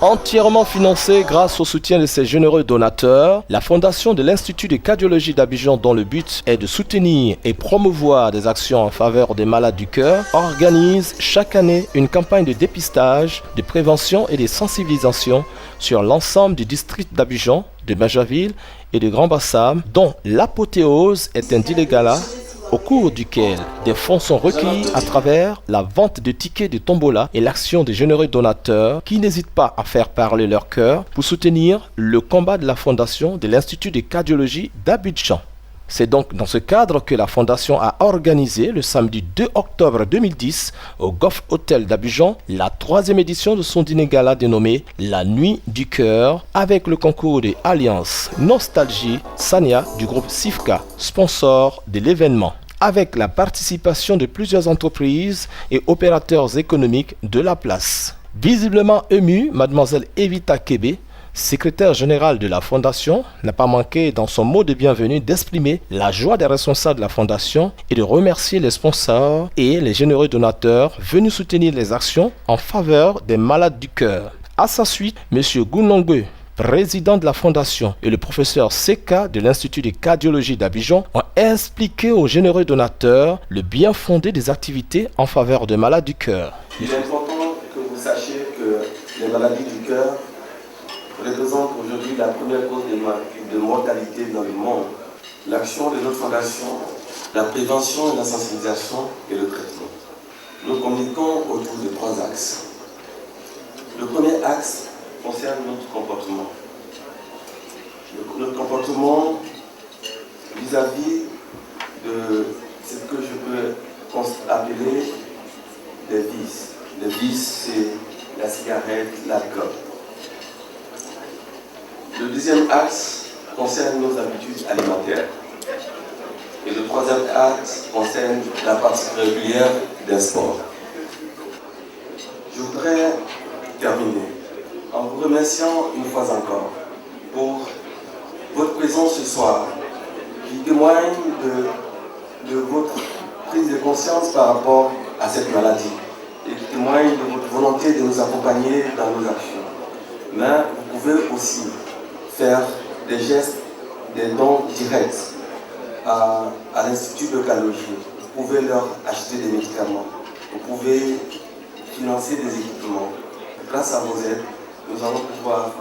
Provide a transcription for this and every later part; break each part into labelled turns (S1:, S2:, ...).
S1: Entièrement financée grâce au soutien de ses généreux donateurs, la fondation de l'Institut de cardiologie d'Abidjan, dont le but est de soutenir et promouvoir des actions en faveur des malades du cœur, organise chaque année une campagne de dépistage, de prévention et de sensibilisation sur l'ensemble du district d'Abidjan, de Majaville et de Grand Bassam, dont l'apothéose est un dîner gala au cours duquel des fonds sont recueillis à travers la vente de tickets de tombola et l'action des généreux donateurs qui n'hésitent pas à faire parler leur cœur pour soutenir le combat de la fondation de l'Institut de cardiologie d'Abidjan. C'est donc dans ce cadre que la fondation a organisé le samedi 2 octobre 2010 au Golf Hotel d'Abidjan la 3e édition de son dîner gala dénommé La Nuit du Cœur avec le concours de Alliance Nostalgie Sania du groupe Sifka, sponsor de l'événement, avec la participation de plusieurs entreprises et opérateurs économiques de la place. Visiblement émue, mademoiselle Evita Kébé, secrétaire générale de la Fondation, n'a pas manqué dans son mot de bienvenue d'exprimer la joie des responsables de la Fondation et de remercier les sponsors et les généreux donateurs venus soutenir les actions en faveur des malades du cœur. À sa suite, M. Gounongwe, président de la Fondation, et le professeur Seka de l'Institut de cardiologie d'Abidjan ont expliqué aux généreux donateurs le bien fondé des activités en faveur des malades du cœur.
S2: Il est important que vous sachiez que les maladies du cœur représente aujourd'hui la première cause de mortalité dans le monde. L'action de notre fondation, la prévention et la sensibilisation et le traitement. Nous communiquons autour de 3 axes. Le premier axe concerne notre comportement. Notre comportement vis-à-vis de ce que je peux appeler des vices. Les vices, c'est la cigarette, l'alcool. Le deuxième axe concerne nos habitudes alimentaires. Et le troisième axe concerne la pratique régulière des sports. Je voudrais terminer en vous remerciant une fois encore pour votre présence ce soir, qui témoigne de votre prise de conscience par rapport à cette maladie et qui témoigne de votre volonté de nous accompagner dans nos actions. Mais vous pouvez aussi faire des gestes, des dons directs à l'Institut de cardiologie. Vous pouvez leur acheter des médicaments. Vous pouvez financer des équipements. Grâce à vos aides, nous allons pouvoir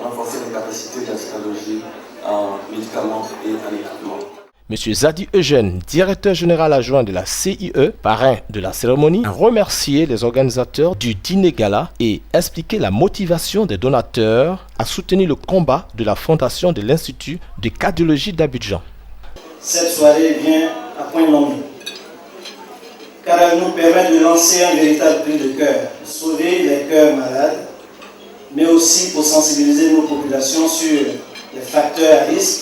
S2: renforcer les capacités de la cardiologie en médicaments et en équipements.
S1: M. Zadi Eugène, directeur général adjoint de la CIE, parrain de la cérémonie, a remercié les organisateurs du dîner gala et expliqué la motivation des donateurs à soutenir le combat de la fondation de l'Institut de cardiologie d'Abidjan.
S3: Cette soirée vient à point nommé, car elle nous permet de lancer un véritable cri de cœur, sauver les cœurs malades, mais aussi pour sensibiliser nos populations sur les facteurs à risque,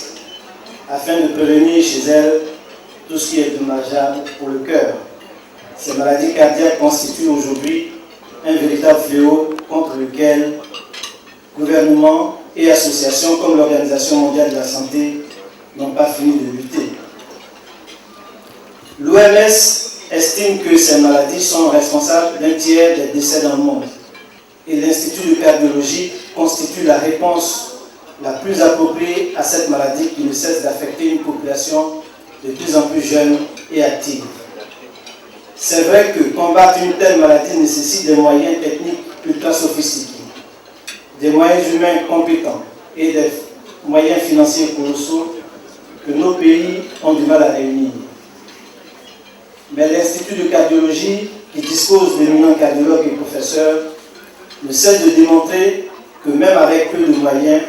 S3: afin de prévenir chez elles tout ce qui est dommageable pour le cœur. Ces maladies cardiaques constituent aujourd'hui un véritable fléau contre lequel gouvernements et associations comme l'Organisation mondiale de la santé n'ont pas fini de lutter. L'OMS estime que ces maladies sont responsables d'un tiers des décès dans le monde. Et l'Institut de cardiologie constitue la réponse la plus appropriée à cette maladie qui ne cesse d'affecter une population de plus en plus jeune et active. C'est vrai que combattre une telle maladie nécessite des moyens techniques ultra sophistiqués, des moyens humains compétents et des moyens financiers colossaux que nos pays ont du mal à réunir. Mais l'Institut de cardiologie, qui dispose d'éminents cardiologues et professeurs, ne cesse de démontrer que même avec peu de moyens,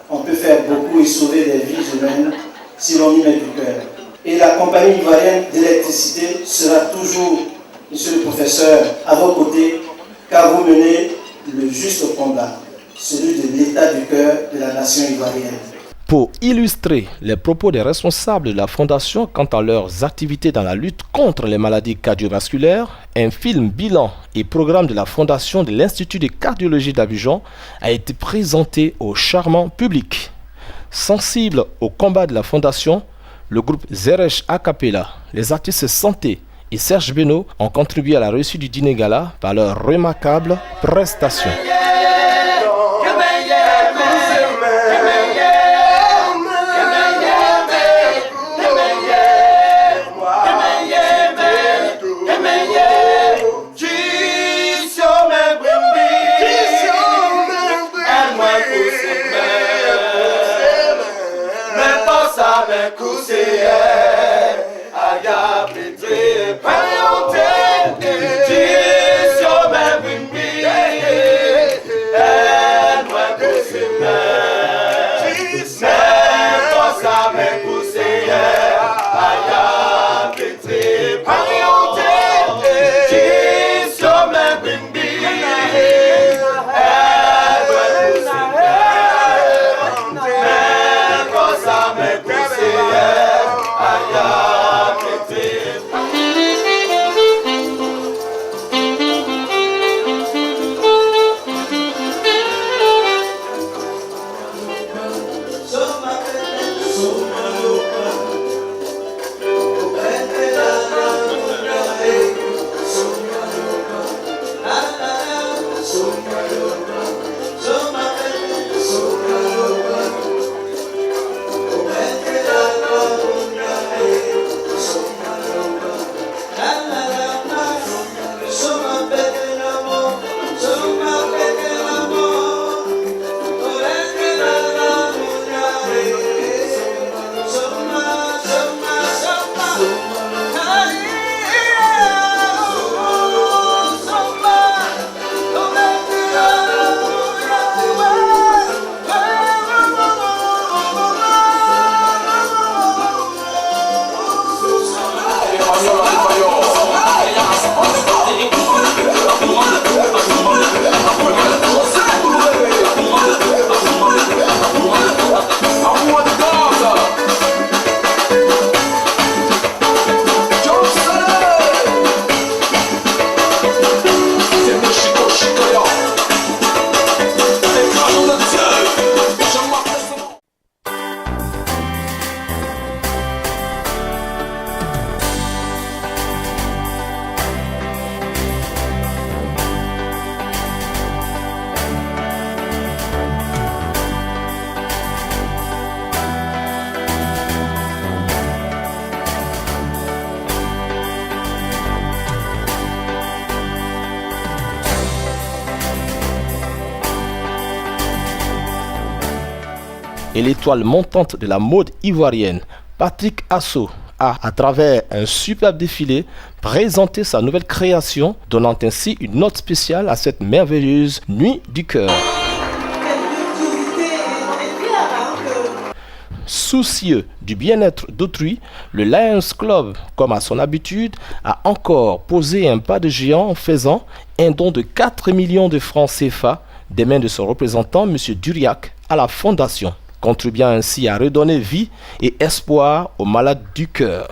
S3: on peut faire beaucoup et sauver des vies humaines si l'on y met du cœur. Et la compagnie ivoirienne d'électricité sera toujours, monsieur le professeur, à vos côtés, car vous menez le juste combat, celui de l'état du cœur de la nation ivoirienne.
S1: Pour illustrer les propos des responsables de la Fondation quant à leurs activités dans la lutte contre les maladies cardiovasculaires, un film bilan et programme de la Fondation de l'Institut de cardiologie d'Abidjan a été présenté au charmant public. Sensible au combat de la Fondation, le groupe Zeresh Acapella, les artistes Santé et Serge Beno ont contribué à la réussite du dîner gala par leurs remarquables prestations. Et l'étoile montante de la mode ivoirienne, Patrick Asso, a, à travers un superbe défilé, présenté sa nouvelle création, donnant ainsi une note spéciale à cette merveilleuse nuit du cœur. Soucieux du bien-être d'autrui, le Lions Club, comme à son habitude, a encore posé un pas de géant en faisant un don de 4 millions de francs CFA des mains de son représentant, M. Duriac, à la fondation, contribuant ainsi à redonner vie et espoir aux malades du cœur.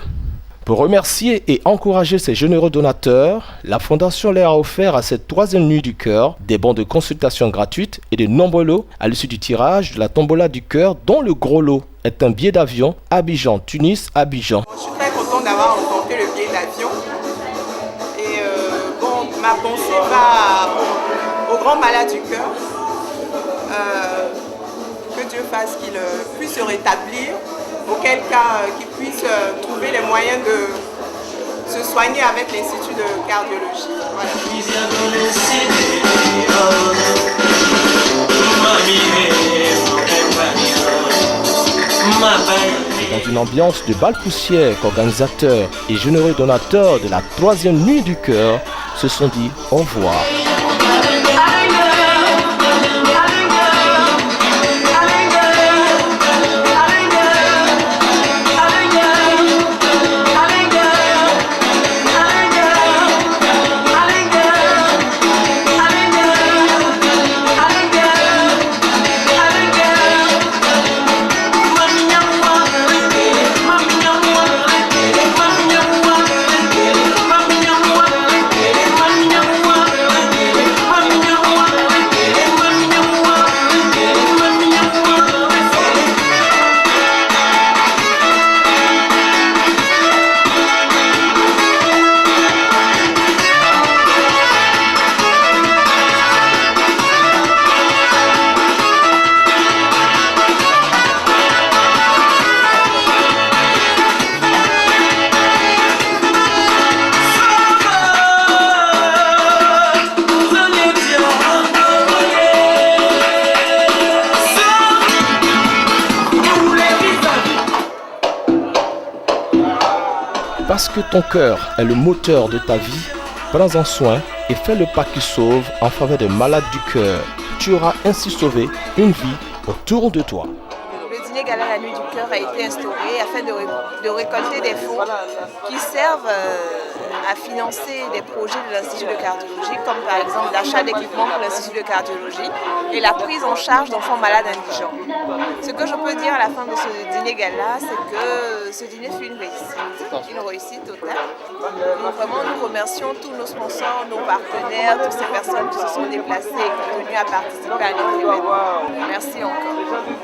S1: Pour remercier et encourager ces généreux donateurs, la Fondation leur a offert à cette troisième nuit du cœur des bons de consultation gratuites et de nombreux lots à l'issue du tirage de la tombola du cœur, dont le gros lot est un billet d'avion Abidjan-Tunis-Abidjan.
S4: Je suis très contente d'avoir remporté le billet d'avion. Et ma pensée va aux grands malades du cœur. Que Dieu fasse qu'il puisse se rétablir, auquel cas qu'il puisse trouver les moyens de se soigner avec l'Institut de cardiologie. Voilà.
S1: Dans une ambiance de bal poussière qu'organisateurs et généreux donateurs de la troisième nuit du cœur se sont dit au revoir. Parce que ton cœur est le moteur de ta vie, prends-en soin et fais le pas qui sauve en faveur des malades du cœur. Tu auras ainsi sauvé une vie autour de toi.
S5: Le dîner gala La Nuit du Cœur a été instauré afin de récolter des fonds qui servent à financer des projets de l'Institut de cardiologie, comme par exemple l'achat d'équipements pour l'Institut de cardiologie et la prise en charge d'enfants malades indigents. Ce que je peux dire à la fin de ce dîner gala, c'est que ce dîner fut une réussite totale. Donc vraiment, nous remercions tous nos sponsors, nos partenaires, toutes ces personnes qui se sont déplacées et qui ont tenu à participer à notre événement. Merci encore.